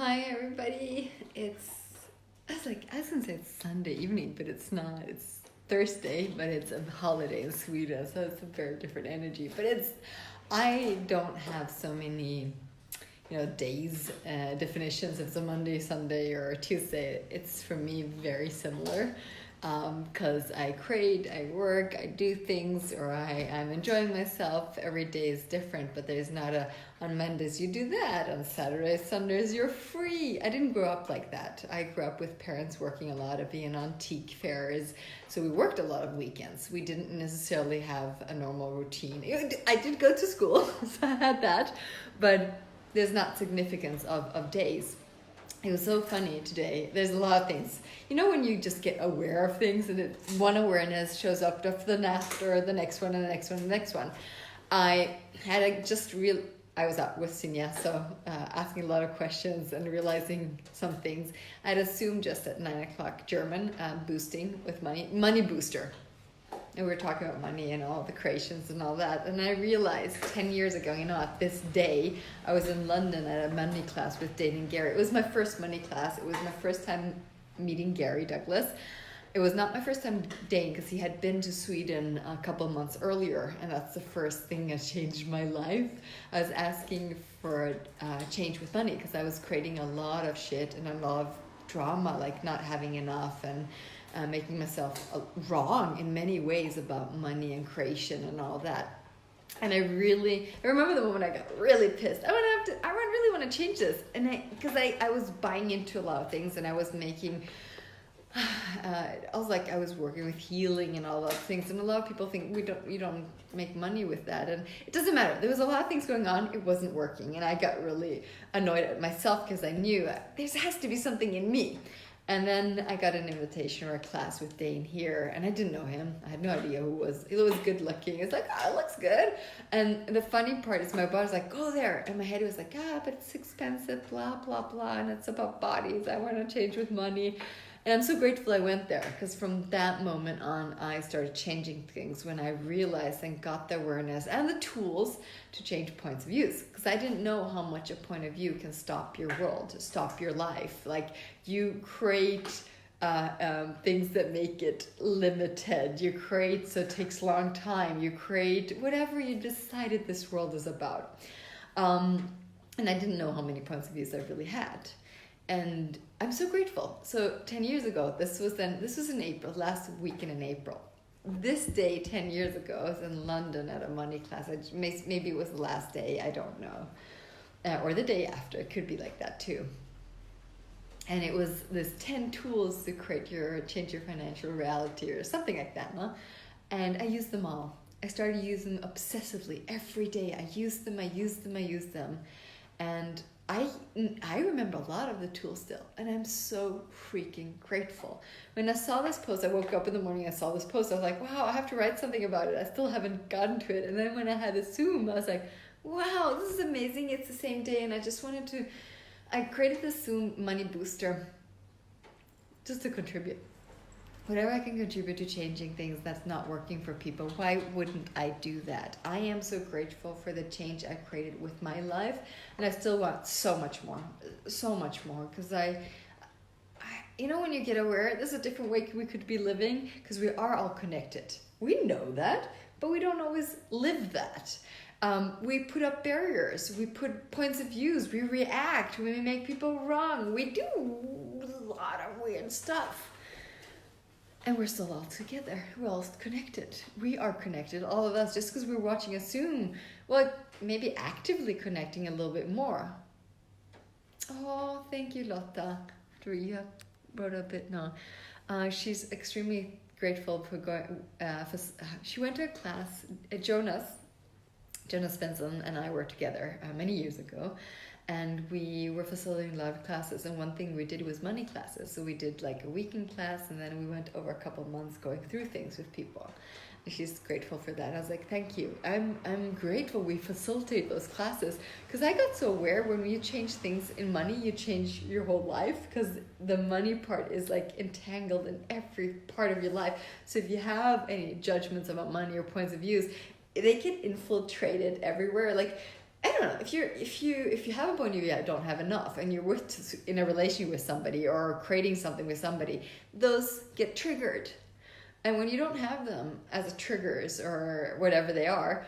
Hi everybody. I was gonna say it's Sunday evening, but it's not. It's Thursday, but it's a holiday in Sweden, so it's a very different energy. I don't have so many, days, definitions if it's a Monday, Sunday, or Tuesday. It's for me very similar. Because I create, I work, I do things, or I'm enjoying myself. Every day is different, but there's not on Mondays you do that, on Saturdays, Sundays you're free. I didn't grow up like that. I grew up with parents working a lot, of being antique fairs, so we worked a lot of weekends. We didn't necessarily have a normal routine. I did go to school, so I had that, but there's not significance of days. It was so funny today. There's a lot of things. You know when you just get aware of things and one awareness shows up after the next or the next one and the next one and the next one. I was out with Sinja, so asking a lot of questions and realizing some things. I'd assumed just at 9 o'clock German, boosting with money booster. And we were talking about money and all the creations and all that. And I realized 10 years ago, at this day, I was in London at a money class with Dane and Gary. It was my first money class. It was my first time meeting Gary Douglas. It was not my first time Dane because he had been to Sweden a couple months earlier. And that's the first thing that changed my life. I was asking for a change with money because I was creating a lot of shit and a lot of drama, like not having enough and making myself wrong in many ways about money and creation and all that. And I remember the moment I got really pissed. I really want to change this. And because I was buying into a lot of things and I was making, I was working with healing and all those things. And a lot of people think you don't make money with that. And it doesn't matter. There was a lot of things going on. It wasn't working. And I got really annoyed at myself because I knew there has to be something in me. And then I got an invitation or a class with Dane here, and I didn't know him. I had no idea who it was. He was good looking. It's like, it looks good. And the funny part is my body's like, go there. And my head was like, but it's expensive, blah, blah, blah. And it's about bodies. I want to change with money. And I'm so grateful I went there because from that moment on, I started changing things when I realized and got the awareness and the tools to change points of view. Because I didn't know how much a point of view can stop your world, stop your life. Like you create things that make it limited. You create so it takes a long time. You create whatever you decided this world is about. And I didn't know how many points of views I really had. And I'm so grateful. So 10 years ago, this was in April, last weekend in April. This day, 10 years ago, I was in London at a money class. Maybe it was the last day, I don't know. Or the day after, it could be like that too. And it was this 10 tools to change your financial reality or something like that, no? And I used them all. I started using them obsessively every day. I used them. And I remember a lot of the tools still, and I'm so freaking grateful. When I saw this post, I woke up in the morning, I saw this post, I was like, wow, I have to write something about it. I still haven't gotten to it. And then when I had a Zoom, I was like, wow, this is amazing. It's the same day, and I created this Zoom money booster just to contribute. Whatever I can contribute to changing things that's not working for people, why wouldn't I do that? I am so grateful for the change I created with my life, and I still want so much more, because when you get aware, there's a different way we could be living, because we are all connected. We know that, but we don't always live that. We put up barriers, we put points of views, we react, we make people wrong, we do a lot of weird stuff. And we're still all together. We're all connected. We are connected, all of us, just because we're watching a Zoom. Well, maybe actively connecting a little bit more. Oh, thank you, Lotta. You wrote a bit now. She's extremely grateful for going. She went to a class. Jonas Bengtsson and I were together many years ago. And we were facilitating a lot of classes, and one thing we did was money classes. So we did like a weekend class, and then we went over a couple of months going through things with people. And she's grateful for that. I was like, thank you. I'm grateful we facilitate those classes, because I got so aware when you change things in money, you change your whole life, because the money part is like entangled in every part of your life. So if you have any judgments about money or points of views, they get infiltrated everywhere. Like I don't know, if you have a point of view, I don't have enough, and you're in a relationship with somebody or creating something with somebody, those get triggered. And when you don't have them as triggers or whatever they are,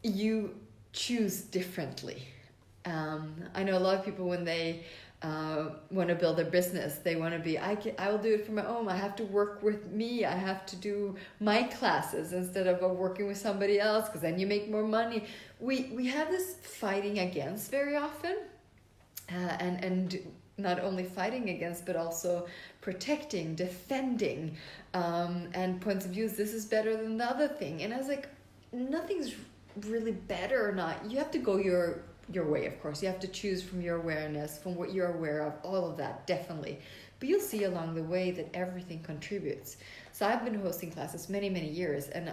you choose differently. I know a lot of people, when they want to build their business, they want to be, I will do it for my own. I have to work with me. I have to do my classes instead of working with somebody else, because then you make more money. We have this fighting against very often, and not only fighting against, but also protecting, defending, and points of views. This is better than the other thing. And I was like, nothing's really better or not. You have to go your way, of course. You have to choose from your awareness, from what you're aware of, all of that, definitely. But you'll see along the way that everything contributes. So I've been hosting classes many, many years, and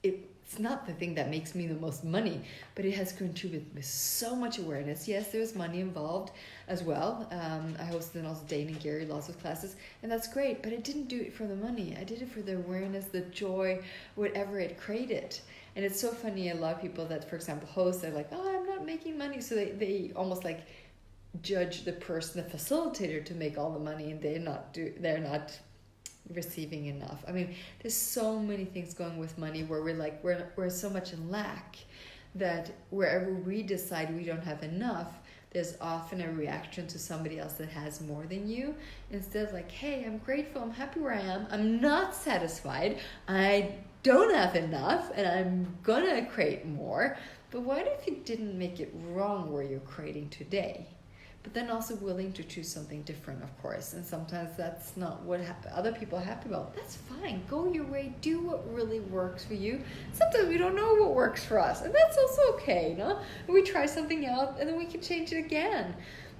it's not the thing that makes me the most money, but it has contributed with so much awareness. Yes, there's money involved as well. I hosted and also Dane and Gary lots of classes, and that's great, but I didn't do it for the money. I did it for the awareness, the joy, whatever it created. And it's so funny, a lot of people that, for example, host, they're like, oh, I'm not making money. So they almost like judge the person, the facilitator, to make all the money, and they're not receiving enough. I mean, there's so many things going with money where we're so much in lack that wherever we decide we don't have enough, there's often a reaction to somebody else that has more than you. Instead of like, hey, I'm grateful, I'm happy where I am, I'm not satisfied, I don't have enough, and I'm gonna create more. But what if you didn't make it wrong where you're creating today? But then also willing to choose something different, of course. And sometimes that's not what other people are happy about. That's fine. Go your way. Do what really works for you. Sometimes we don't know what works for us, and that's also okay, no? We try something out, and then we can change it again.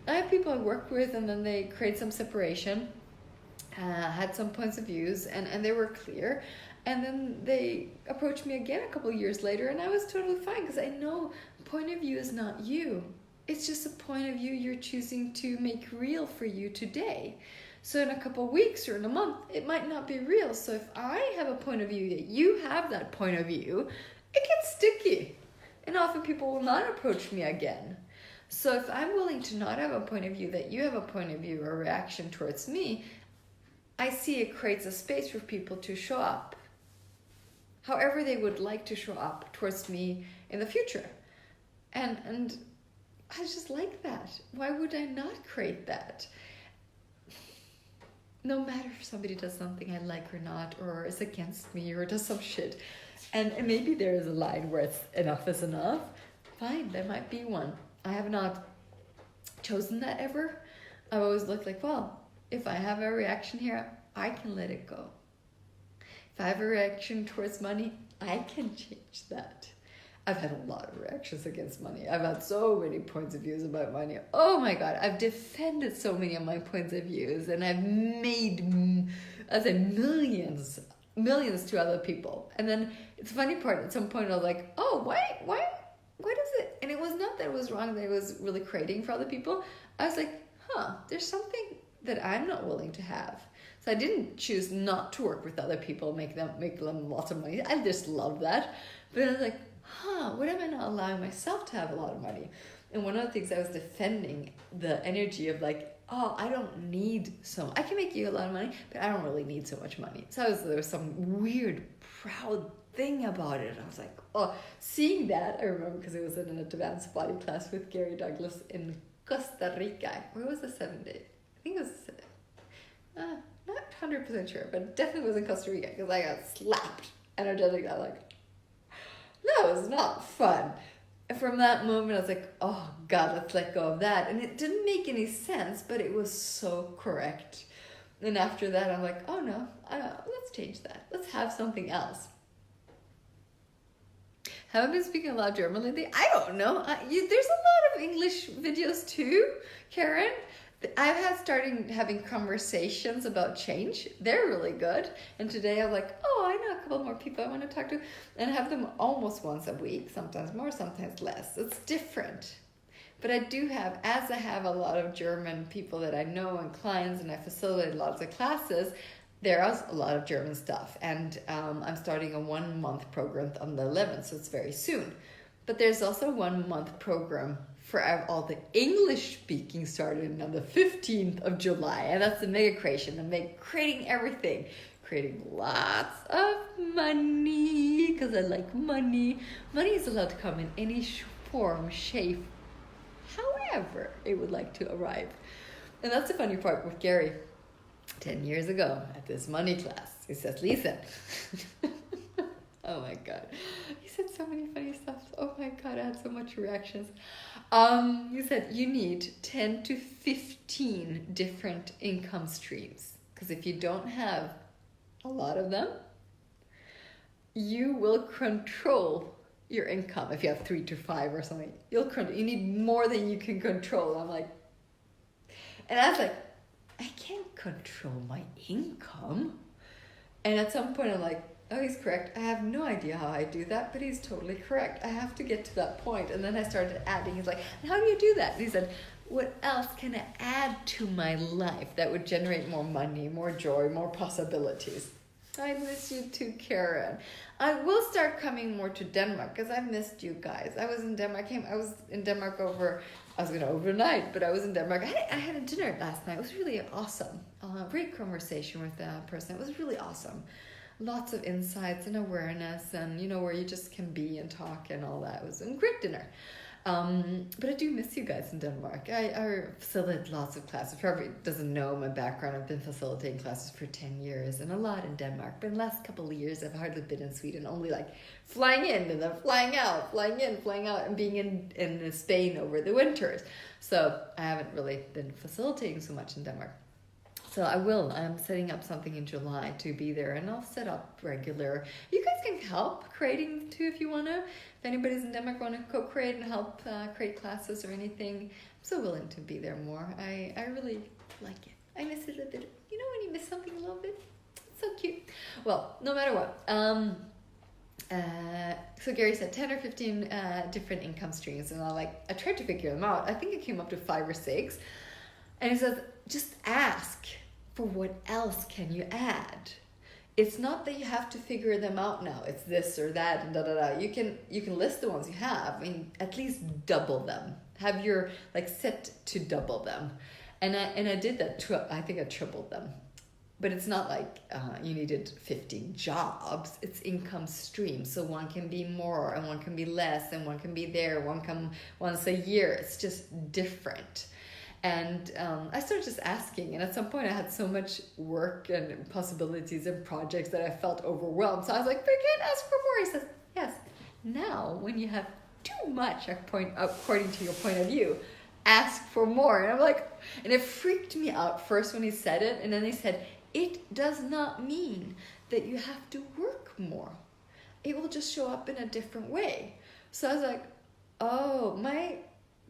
I have people I work with, and then they create some separation, had some points of views, and they were clear. And then they approached me again a couple of years later, and I was totally fine, because I know point of view is not you. It's just a point of view you're choosing to make real for you today. So in a couple of weeks or in a month, it might not be real. So if I have a point of view that you have that point of view, it gets sticky. And often people will not approach me again. So if I'm willing to not have a point of view that you have a point of view or reaction towards me, I see it creates a space for people to show up however they would like to show up towards me in the future. And I just like that. Why would I not create that? No matter if somebody does something I like or not, or is against me, or does some shit. And maybe there is a line where it's enough is enough. Fine, there might be one. I have not chosen that ever. I've always looked like, well, if I have a reaction here, I can let it go. If I have a reaction towards money, I can change that. I've had a lot of reactions against money. I've had so many points of views about money. Oh my God, I've defended so many of my points of views, and I've made, I say, millions to other people. And then it's the funny part, at some point I was like, oh, why does it? And it was not that it was wrong that I was really creating for other people. I was like, there's something that I'm not willing to have. So I didn't choose not to work with other people, make them lots of money. I just love that. But I was like, what am I not allowing myself to have a lot of money? And one of the things I was defending, the energy of like, oh, I don't need I can make you a lot of money, but I don't really need so much money. So there was some weird, proud thing about it. I was like, oh, seeing that, I remember because it was in an advanced body class with Gary Douglas in Costa Rica. Where was the 7 day? I think it was not 100% sure, but it definitely was in Costa Rica, because I got slapped energetically. I was like, that was not fun. And from that moment, I was like, oh God, let's let go of that. And it didn't make any sense, but it was so correct. And after that, I'm like, oh no, let's change that. Let's have something else. Have I been speaking a lot of German lately? I don't know. There's a lot of English videos too, Karen. I've started having conversations about change. They're really good. And today I'm like, oh, I know a couple more people I want to talk to, and have them almost once a week, sometimes more, sometimes less. It's different. But I do have, as I have a lot of German people that I know and clients, and I facilitate lots of classes, there is a lot of German stuff. And I'm starting a 1 month program on the 11th, so it's very soon. But there's also a 1 month program for all the English speaking starting on the 15th of July. And that's the mega creation. And they're creating everything. Creating lots of money, because I like money. Money is allowed to come in any form, shape, however it would like to arrive. And that's the funny part with Gary. 10 years ago at this money class, he says, Lisen. Oh my God. He said so many funny stuff. Oh my God, I had so much reactions. He said, you need 10 to 15 different income streams. Because if you don't have a lot of them, you will control your income. If you have 3 to 5 or something, you need more than you can control. I'm like, and I was like, I can't control my income. And at some point I'm like, oh, he's correct. I have no idea how I do that, but he's totally correct. I have to get to that point. And then I started adding. He's like, and how do you do that? And he said, what else can I add to my life that would generate more money, more joy, more possibilities? I miss you too, Karen. I will start coming more to Denmark because I've missed you guys. I was in Denmark. I was in Denmark I was going to overnight, but I was in Denmark. I had a dinner last night. It was really awesome. Great conversation with that person. It was really awesome. Lots of insights and awareness and, where you just can be and talk and all that. It was a great dinner. But I do miss you guys in Denmark. I facilitate lots of classes. For everyone who doesn't know my background, I've been facilitating classes for 10 years and a lot in Denmark. But in the last couple of years, I've hardly been in Sweden, only like flying in and then flying out, flying in, flying out, and being in Spain over the winters. So I haven't really been facilitating so much in Denmark. So I will. I'm setting up something in July to be there, and I'll set up regular. You guys can help creating too if you want to. If anybody's in Denmark want to co-create and help create classes or anything, I'm so willing to be there more. I really like it. I miss it a little bit. You know when you miss something a little bit? It's so cute. Well, no matter what. So Gary said 10 or 15 different income streams, and I tried to figure them out. I think it came up to 5 or 6. And he says, just ask for what else can you add. It's not that you have to figure them out now. It's this or that and da da da. You can list the ones you have. I mean, at least double them. Have your set to double them. And I did that. I think I tripled them. But it's not like you needed 15 jobs. It's income streams. So one can be more and one can be less and one can be there. One come once a year. It's just different. And I started just asking, and at some point I had so much work and possibilities and projects that I felt overwhelmed. So I was like, we can't ask for more. He says, yes, now when you have too much according to your point of view, ask for more. And I'm like, and it freaked me out first when he said it, and then he said, it does not mean that you have to work more. It will just show up in a different way. So I was like, oh, my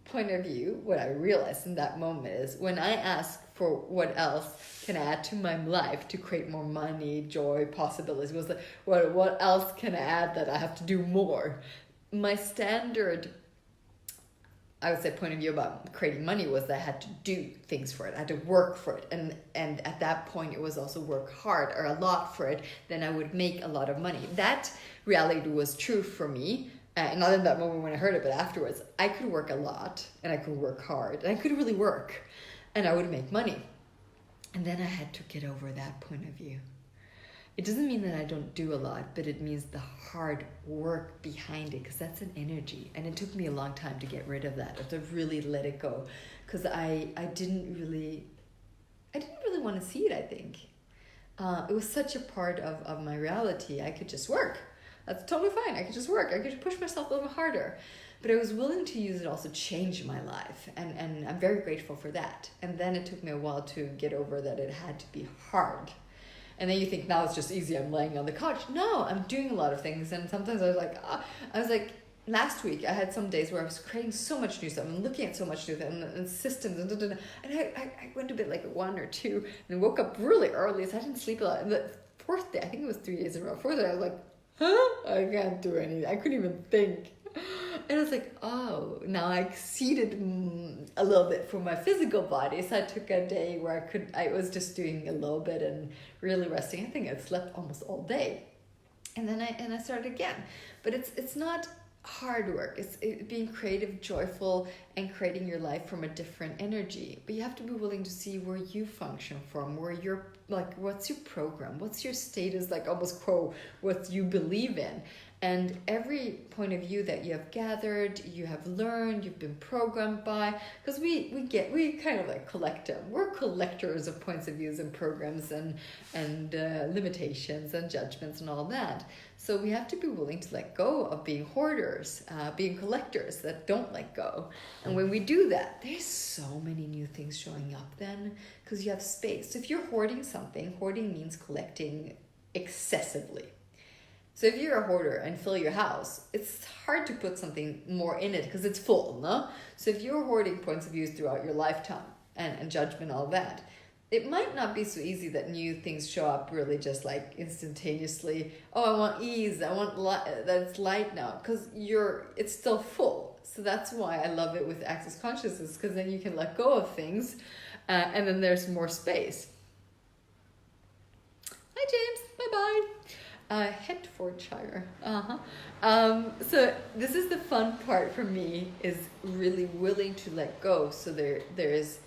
point of view, what I realized in that moment is when I ask for what else can I add to my life to create more money, joy, possibilities, was like, what else can I add that I have to do more? My standard, I would say, point of view about creating money was that I had to do things for it. I had to work for it. And at that point, it was also work hard or a lot for it. Then I would make a lot of money. That reality was true for me. Not in that moment when I heard it, but afterwards. I could work a lot and I could work hard. And I could really work. And I would make money. And then I had to get over that point of view. It doesn't mean that I don't do a lot, but it means the hard work behind it, because that's an energy. And it took me a long time to get rid of that, to really let it go. Because I didn't really want to see it, I think. It was such a part of my reality. I could just work. That's totally fine. I could just work. I could push myself a little harder. But I was willing to use it also to change my life. And I'm very grateful for that. And then it took me a while to get over that it had to be hard. And then you think, now it's just easy. I'm laying on the couch. No, I'm doing a lot of things. And sometimes I was like, last week I had some days where I was creating so much new stuff and looking at so much new stuff and systems. And I went to bed like 1 or 2 and woke up really early. So I didn't sleep a lot. And the 4th day, I think it was 3 days in a row. 4th day, I was like, I can't do anything. I couldn't even think. And I was like, oh, now I exceeded a little bit for my physical body. So I took a day where I was just doing a little bit and really resting. I think I slept almost all day. And then I started again. But it's not hard work. It's being creative, joyful, and creating your life from a different energy. But you have to be willing to see where you function from, where you're like, what's your program, what's your status, like almost quote, what you believe in. And every point of view that you have gathered, you have learned, you've been programmed by, because we kind of like collect them. We're collectors of points of views and programs and limitations and judgments and all that. So we have to be willing to let go of being hoarders, being collectors that don't let go. And when we do that, there's so many new things showing up then, because you have space. So if you're hoarding something, hoarding means collecting excessively. So if you're a hoarder and fill your house, it's hard to put something more in it because it's full, no? So if you're hoarding points of views throughout your lifetime and judgment, all that, it might not be so easy that new things show up really just like instantaneously. Oh, I want ease. I want that it's light now, because it's still full. So that's why I love it with Access Consciousness, because then you can let go of things, and then there's more space. Hi, James. Bye-bye. Hertfordshire. So this is the fun part for me, is really willing to let go. So there is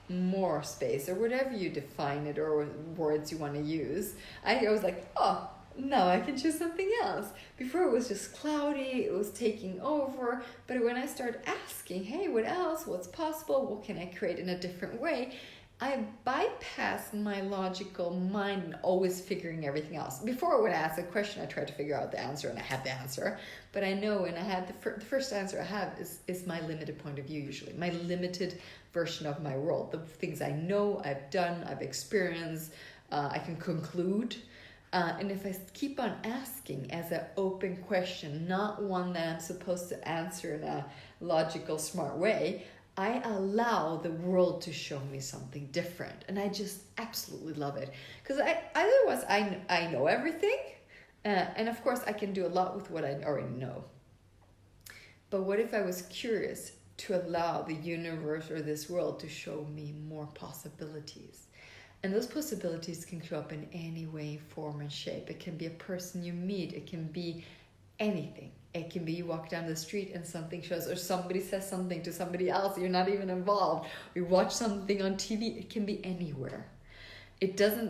more space, or whatever you define it, or words you want to use. I was like, oh, now I can choose something else. Before it was just cloudy, it was taking over. But when I started asking, hey, what else? What's possible? What can I create in a different way? I bypass my logical mind and always figuring everything else. Before, when I ask a question, I try to figure out the answer, and I have the answer. But I know when I had the first answer I have is my limited point of view, usually. My limited version of my world. The things I know, I've done, I've experienced, I can conclude. And if I keep on asking as an open question, not one that I'm supposed to answer in a logical, smart way, I allow the world to show me something different. And I just absolutely love it. Because otherwise I know everything. And of course I can do a lot with what I already know. But what if I was curious to allow the universe or this world to show me more possibilities? And those possibilities can show up in any way, form, and shape. It can be a person you meet. It can be anything. It can be you walk down the street and something shows, or somebody says something to somebody else, you're not even involved. You watch something on TV, it can be anywhere. It doesn't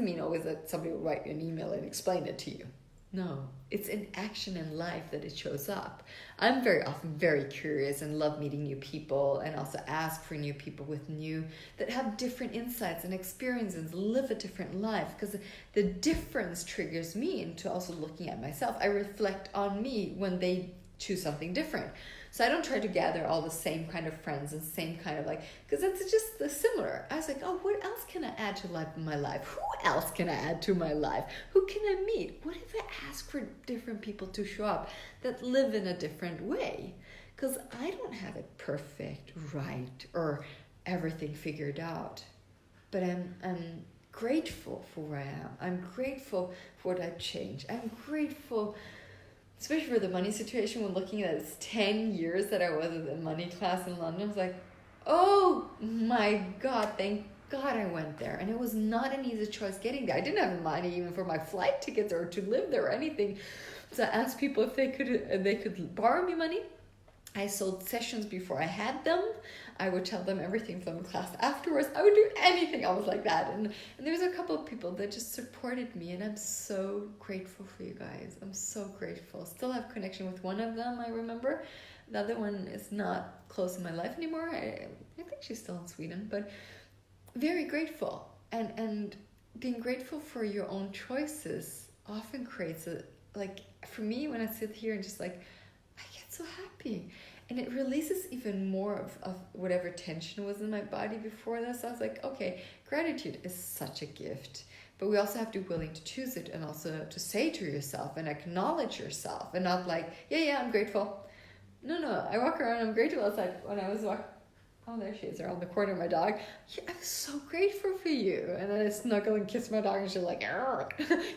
mean always that somebody will write you an email and explain it to you. No, it's in action in life that it shows up. I'm very often very curious and love meeting new people, and also ask for new people that have different insights and experiences, live a different life, because the difference triggers me into also looking at myself. I reflect on me when they choose something different. So I don't try to gather all the same kind of friends and same kind of because that's just similar. I was like, oh, what else can I add to my life? Who else can I add to my life? Who can I meet? What if I ask for different people to show up that live in a different way? Because I don't have it perfect, right, or everything figured out. But I'm grateful for where I am. I'm grateful for what I've changed. I'm grateful, especially for the money situation, when looking at it's 10 years that I was in the money class in London. I was like, oh my God, thank God I went there. And it was not an easy choice getting there. I didn't have money even for my flight tickets or to live there or anything. So I asked people if they could borrow me money. I sold sessions before I had them. I would tell them everything from the class afterwards. I would do anything. I was like that. And there was a couple of people that just supported me, and I'm so grateful for you guys. I'm so grateful. Still have connection with one of them, I remember. The other one is not close in my life anymore. I think she's still in Sweden, but very grateful. And being grateful for your own choices often creates for me, when I sit here and just I get so happy. And it releases even more of whatever tension was in my body before this. I was like, okay, gratitude is such a gift. But we also have to be willing to choose it, and also to say to yourself and acknowledge yourself, and not yeah, I'm grateful. No, I walk around, I'm grateful. It's like when I was walking, oh, there she is, around the corner, my dog. Yeah, I'm so grateful for you. And then I snuggle and kiss my dog, and she's like,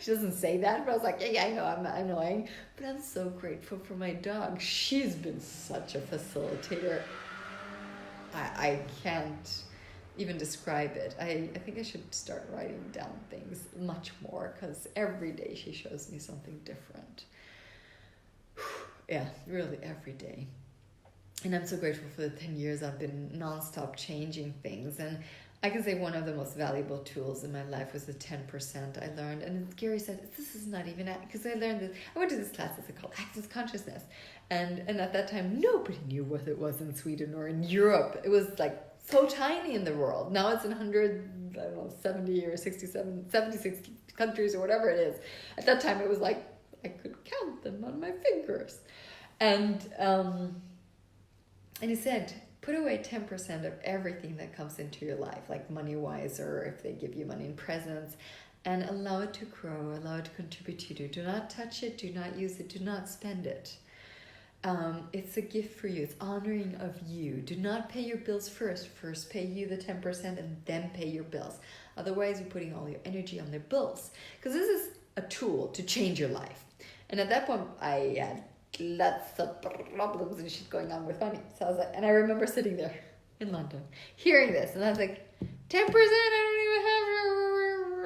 she doesn't say that, but I was like, yeah, I know, I'm annoying. But I'm so grateful for my dog. She's been such a facilitator. I can't even describe it. I think I should start writing down things much more, because every day she shows me something different. yeah, really every day. And I'm so grateful for the 10 years I've been nonstop changing things. And I can say one of the most valuable tools in my life was the 10% I learned. And Gary said, this is not even, because I learned this, I went to this class, it's called Access Consciousness. And at that time, nobody knew what it was in Sweden or in Europe. It was like so tiny in the world. Now it's in 70 or 67, 76 countries or whatever it is. At that time, it was like, I could count them on my fingers. And he said, put away 10% of everything that comes into your life, like money-wise, or if they give you money in presents, and allow it to grow, allow it to contribute to you. Do not touch it, do not use it, do not spend it. It's a gift for you. It's honoring of you. Do not pay your bills first. First pay you the 10% and then pay your bills. Otherwise, you're putting all your energy on their bills. Because this is a tool to change your life. And at that point, I had lots of problems and shit going on with money. So I was like, and I remember sitting there in London, hearing this, and I was like, 10%,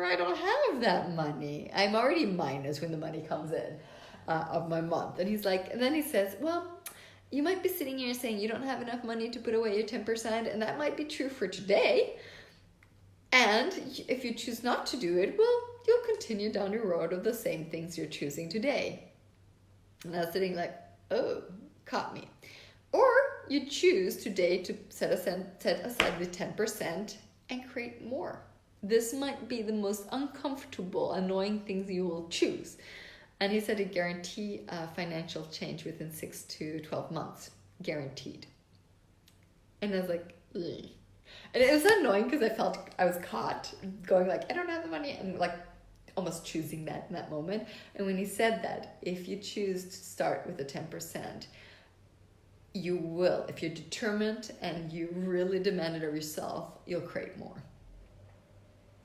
I don't have that money. I'm already minus when the money comes in of my month. And he's like, and then he says, well, you might be sitting here saying you don't have enough money to put away your 10%, and that might be true for today. And if you choose not to do it, well, you'll continue down the road of the same things you're choosing today. And I was sitting like, oh, caught me. Or you choose today to set aside the 10% and create more. This might be the most uncomfortable, annoying things you will choose. And he said it guarantee financial change within 6 to 12 months. Guaranteed. And I was like, ugh. And it was annoying because I felt I was caught going like, I don't have the money. And like almost choosing that in that moment. And when he said that, if you choose to start with the 10%, you will. If you're determined and you really demand it of yourself, you'll create more.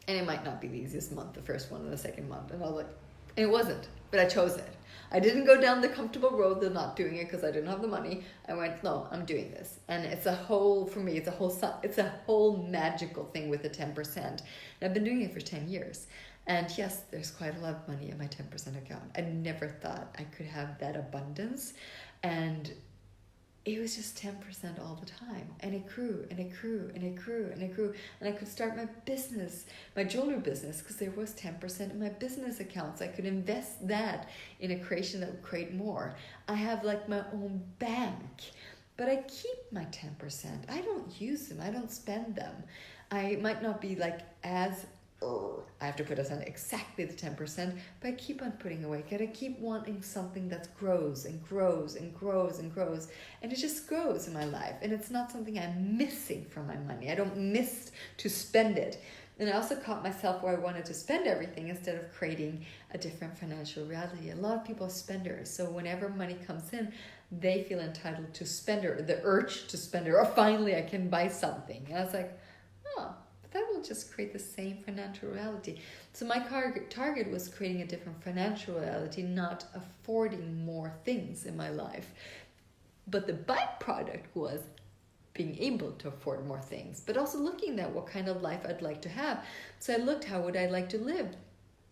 And it might not be the easiest month, the first one or the second month. And I was like, and it wasn't, but I chose it. I didn't go down the comfortable road of not doing it because I didn't have the money. I went, no, I'm doing this. And it's a whole, for me, it's a whole magical thing with the 10%. And I've been doing it for 10 years. And yes, there's quite a lot of money in my 10% account. I never thought I could have that abundance. And it was just 10% all the time. And it grew, and it grew, and it grew, and it grew. And I could start my business, my jewelry business, because there was 10% in my business accounts. I could invest that in a creation that would create more. I have like my own bank, but I keep my 10%. I don't use them. I don't spend them. I might not be like as I have to put aside exactly the 10%, but I keep on putting away because I keep wanting something that grows and grows and grows and grows, and it just grows in my life. And it's not something I'm missing from my money. I don't miss to spend it. And I also caught myself where I wanted to spend everything instead of creating a different financial reality. A lot of people are spenders, so whenever money comes in, they feel entitled to spend it, or the urge to spend it, or finally I can buy something. And I was like, oh, that will just create the same financial reality. So my target was creating a different financial reality, not affording more things in my life. But the byproduct was being able to afford more things, but also looking at what kind of life I'd like to have. So I looked, how would I like to live?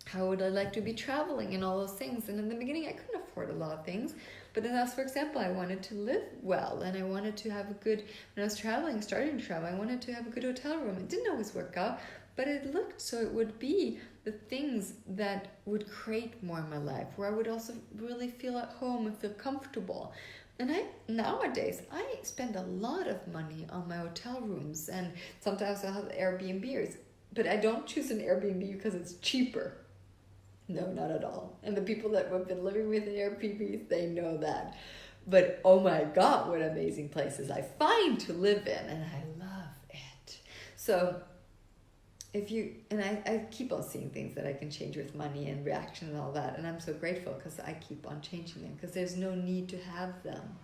How would I like to be traveling and all those things? And in the beginning, I couldn't afford a lot of things. But then as, for example, I wanted to live well, and I wanted to have a good, when I was traveling, starting to travel, I wanted to have a good hotel room. It didn't always work out, but it looked so it would be the things that would create more in my life, where I would also really feel at home and feel comfortable. And nowadays, I spend a lot of money on my hotel rooms, and sometimes I'll have Airbnbs, but I don't choose an Airbnb because it's cheaper. No, not at all. And the people that have been living with in Airbnbs, they know that. But oh my God, what amazing places I find to live in, and I love it. So I keep on seeing things that I can change with money and reaction and all that. And I'm so grateful because I keep on changing them because there's no need to have them.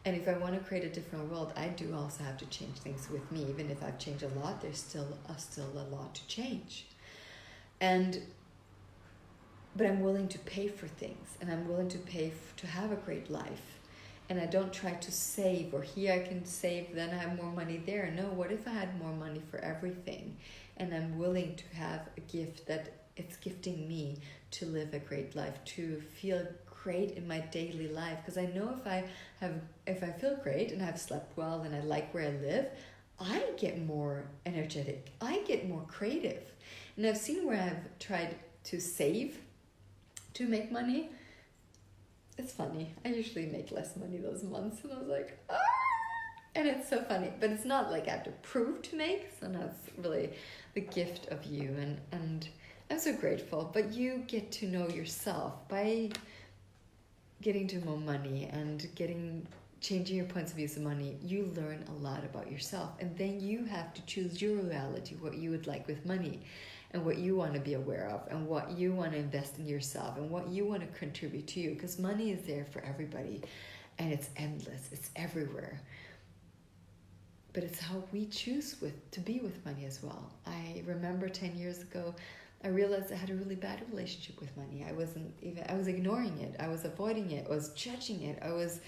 And if I want to create a different world, I do also have to change things with me. Even if I've changed a lot, there's still a lot to change. But I'm willing to pay for things, and I'm willing to pay to have a great life. And I don't try to save, or here I can save, then I have more money there. No, what if I had more money for everything? And I'm willing to have a gift that it's gifting me to live a great life, to feel great in my daily life? Because I know if I feel great and I've slept well and I like where I live, I get more energetic. I get more creative. And I've seen where I've tried to save to make money. It's funny. I usually make less money those months. And I was like, ah! And it's so funny. But it's not like I have to prove to make. So that's really the gift of you. And I'm so grateful. But you get to know yourself by getting to more money and changing your points of view of money. You learn a lot about yourself. And then you have to choose your reality, what you would like with money, and what you want to be aware of, and what you want to invest in yourself, and what you want to contribute to you. Because money is there for everybody, and it's endless. It's everywhere. But it's how we choose to be with money as well. I remember 10 years ago, I realized I had a really bad relationship with money. I was ignoring it. I was avoiding it. I was judging it. I was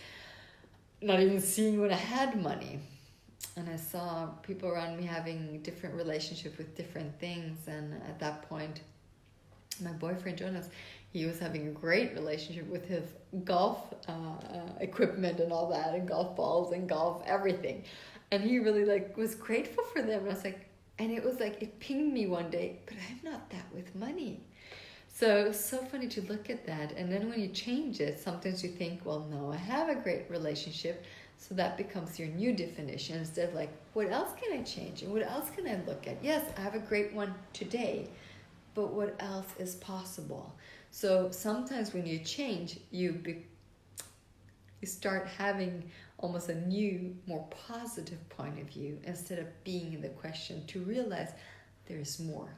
not even seeing when I had money. And I saw people around me having different relationships with different things. And at that point, my boyfriend Jonas, he was having a great relationship with his golf equipment and all that, and golf balls and golf everything. And he really was grateful for them. And I was like, and it was like, it pinged me one day, but I'm not that with money. So it's so funny to look at that. And then when you change it, sometimes you think, well, no, I have a great relationship. So that becomes your new definition, instead of like, what else can I change? And what else can I look at? Yes, I have a great one today, but what else is possible? So sometimes when you change, you start having almost a new, more positive point of view, instead of being in the question, to realize there's more.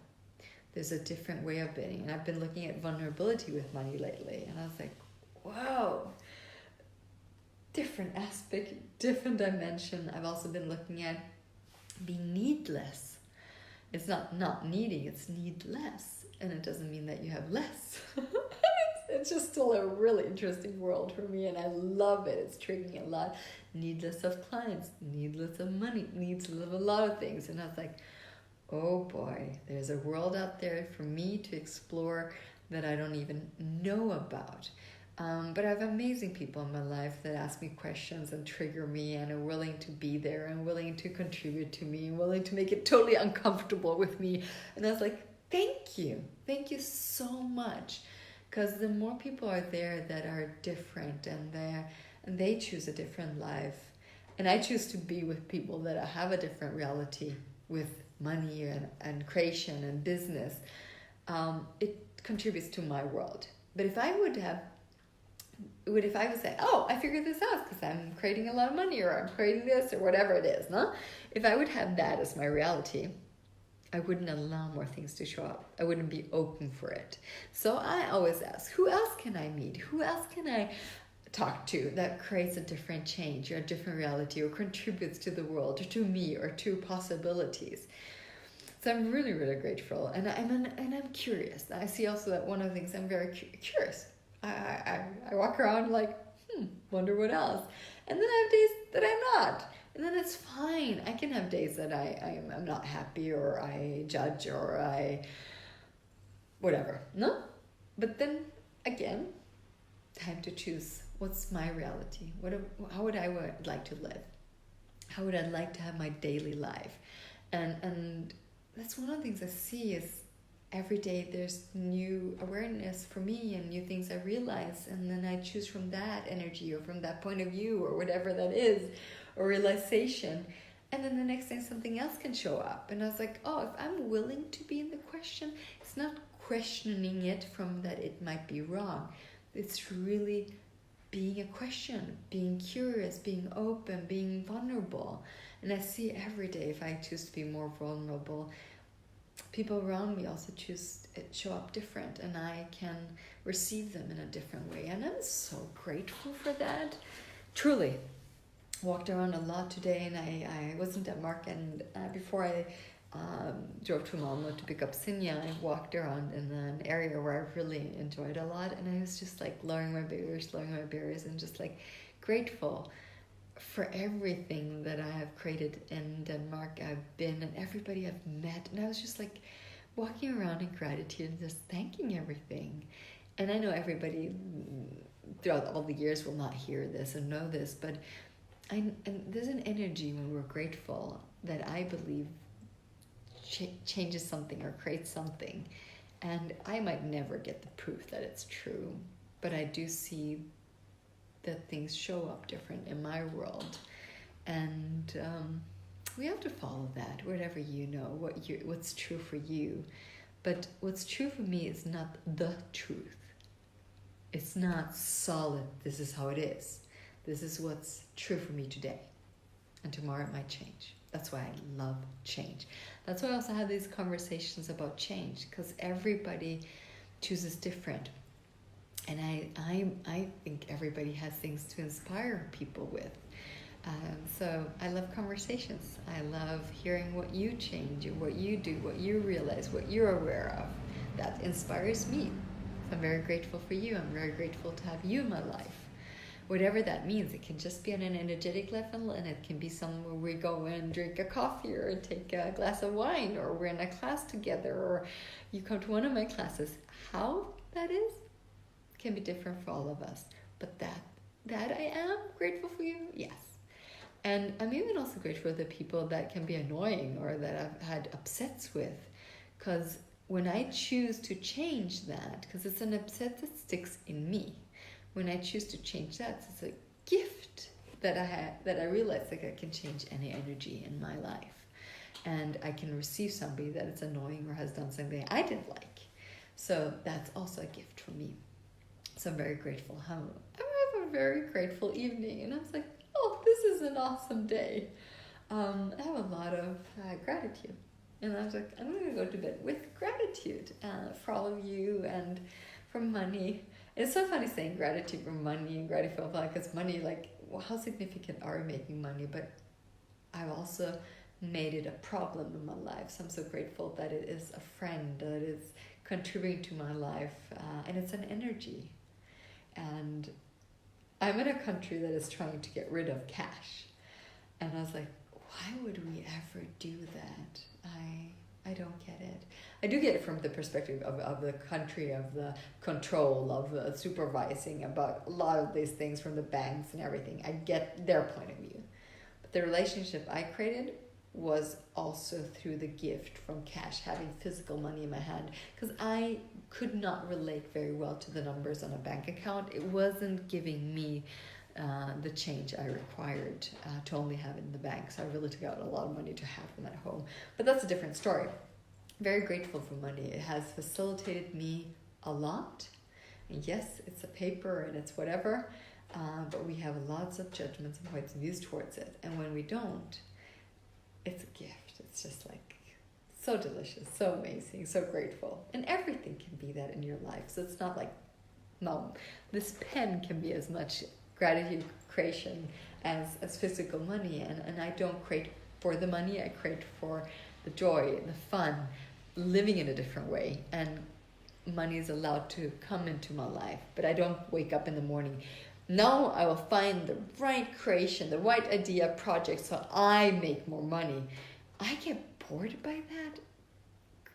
There's a different way of being. And I've been looking at vulnerability with money lately, and I was like, whoa. Different aspect, different dimension. I've also been looking at being needless. It's not needing, it's needless. And it doesn't mean that you have less. It's just still a really interesting world for me, and I love it. It's triggering a lot. Needless of clients, needless of money, needless of a lot of things. And I was like, oh boy, there's a world out there for me to explore that I don't even know about. But I have amazing people in my life that ask me questions and trigger me and are willing to be there and willing to contribute to me and willing to make it totally uncomfortable with me. And I was like, thank you. Thank you so much. Because the more people are there that are different and they choose a different life. And I choose to be with people that have a different reality with money and creation and business. It contributes to my world. But if I would say, oh, I figured this out because I'm creating a lot of money, or I'm creating this, or whatever it is, no? If I would have that as my reality, I wouldn't allow more things to show up. I wouldn't be open for it. So I always ask, who else can I meet? Who else can I talk to that creates a different change or a different reality, or contributes to the world or to me or to possibilities? So I'm really, really grateful. And I'm curious. I see also that one of the things, I'm very curious. I walk around like, wonder what else. And then I have days that I'm not. And then it's fine. I can have days that I'm not happy, or I judge, or I whatever. No? But then again, time to choose what's my reality. How would I like to live? How would I like to have my daily life? And that's one of the things I see is every day there's new awareness for me and new things I realize, and then I choose from that energy or from that point of view or whatever that is, or realization. And then the next day something else can show up. And I was like, oh, if I'm willing to be in the question, it's not questioning it from that it might be wrong. It's really being a question, being curious, being open, being vulnerable. And I see every day, if I choose to be more vulnerable, people around me also show up different, and I can receive them in a different way. And I'm so grateful for that. Truly. Walked around a lot today, and I wasn't at Mark, and before I drove to Malmö to pick up Sinja, I walked around in an area where I really enjoyed a lot, and I was just like lowering my barriers, and just like grateful for everything that I have created in Denmark. I've been, and everybody I've met, and I was just like walking around in gratitude and just thanking everything. And I know everybody throughout all the years will not hear this and know this, but and there's an energy when we're grateful that I believe changes something or creates something. And I might never get the proof that it's true, but I do see that things show up different in my world. And we have to follow that, whatever you know, what's true for you. But what's true for me is not the truth. It's not solid, this is how it is. This is what's true for me today. And tomorrow it might change. That's why I love change. That's why I also have these conversations about change, because everybody chooses different. And I think everybody has things to inspire people with. So I love conversations. I love hearing what you change, what you do, what you realize, what you're aware of. That inspires me. So I'm very grateful for you. I'm very grateful to have you in my life. Whatever that means, it can just be on an energetic level, and it can be somewhere we go and drink a coffee or take a glass of wine, or we're in a class together, or you come to one of my classes. How that is can be different for all of us. But that I am grateful for you, yes. And I'm even also grateful for the people that can be annoying or that I've had upsets with, because when I choose to change that, because it's an upset that sticks in me. When I choose to change that, it's a gift that I realize like I can change any energy in my life. And I can receive somebody that is annoying or has done something I didn't like. So that's also a gift for me. So I'm very grateful. I have a very grateful evening. And I was like, oh, this is an awesome day. I have a lot of gratitude. And I was like, I'm going to go to bed with gratitude for all of you and for money. It's so funny saying gratitude for money and gratitude for life, because money, like, well, how significant are we making money? But I've also made it a problem in my life. So I'm so grateful that it is a friend, that it's contributing to my life, and it's an energy. And I'm in a country that is trying to get rid of cash. And I was like, why would we ever do that? I don't get it. I do get it from the perspective of the country, of the control, of the supervising about a lot of these things from the banks and everything. I get their point of view. But the relationship I created was also through the gift from cash, having physical money in my hand, because I could not relate very well to the numbers on a bank account. It wasn't giving me the change I required to only have it in the bank. So I really took out a lot of money to have them at home. But that's a different story. Very grateful for money. It has facilitated me a lot. And yes, it's a paper and it's whatever, but we have lots of judgments and points of views towards it. And when we don't, it's a gift. It's just like so delicious, so amazing, so grateful. And everything can be that in your life. So it's not like, no, this pen can be as much gratitude creation as physical money. And I don't create for the money, I create for the joy, the fun, living in a different way. And money is allowed to come into my life, but I don't wake up in the morning. Now I will find the right creation, the right idea, project, so I make more money. I get bored by that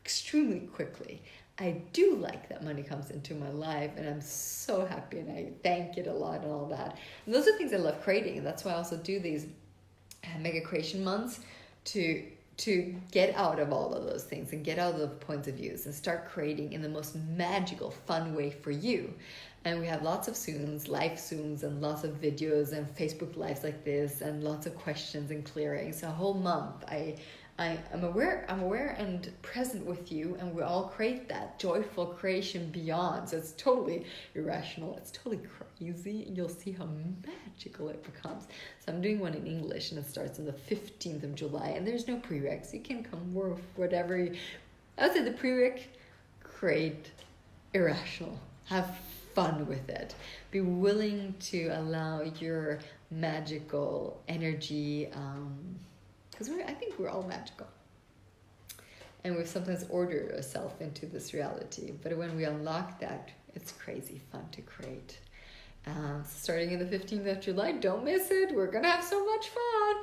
extremely quickly. I do like that money comes into my life, and I'm so happy, and I thank it a lot and all that. And those are things I love creating, and that's why I also do these mega creation months to get out of all of those things and get out of the points of views and start creating in the most magical, fun way for you. And we have lots of Zooms, live Zooms, and lots of videos and Facebook Lives like this, and lots of questions and clearings. So a whole month, I'm aware and present with you, and we all create that joyful creation beyond. So it's totally irrational, it's totally crazy, and you'll see how magical it becomes. So I'm doing one in English, and it starts on the 15th of July, and there's no prereqs. You can come with whatever I would say the prereq, create irrational, have fun with it, be willing to allow your magical energy, because I think we're all magical, and we've sometimes ordered ourselves into this reality. But when we unlock that, it's crazy fun to create. Starting in the 15th of July, don't miss it. We're gonna have so much fun.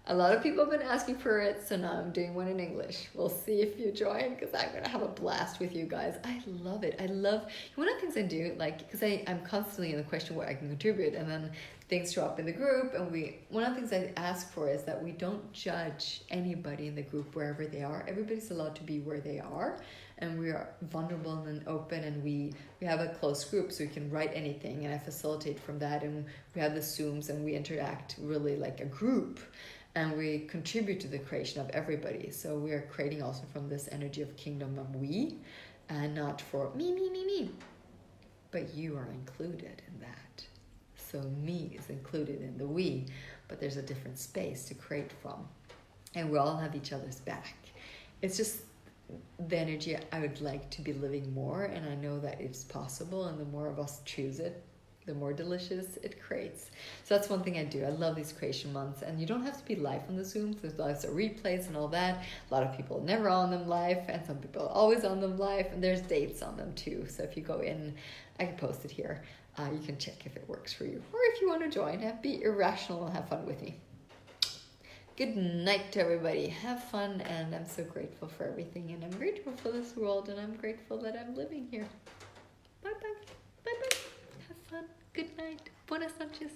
A lot of people have been asking for it, so now I'm doing one in English. We'll see if you join, because I'm gonna have a blast with you guys. I love it. I love, one of the things I do, like, because I'm constantly in the question where I can contribute, and then things show up in the group, and one of the things I ask for is that we don't judge anybody in the group wherever they are. Everybody's allowed to be where they are, and we are vulnerable and open, and we have a close group, so we can write anything, and I facilitate from that, and we have the Zooms, and we interact really like a group, and we contribute to the creation of everybody. So we are creating also from this energy of kingdom of we, and not for me, but you are included in that. So me is included in the we, but there's a different space to create from, and we all have each other's back. It's just the energy I would like to be living more, and I know that it's possible, and the more of us choose it, the more delicious it creates. So that's one thing I do. I love these creation months, and you don't have to be live on the Zooms. There's lots of replays and all that. A lot of people are never on them live, and some people are always on them live, and there's dates on them too. So if you go in, I can post it here. You can check if it works for you, or if you want to join, be irrational and have fun with me. Good night to everybody. Have fun, and I'm so grateful for everything, and I'm grateful for this world, and I'm grateful that I'm living here. Bye bye. Bye bye. Have fun. Good night. Buenas noches.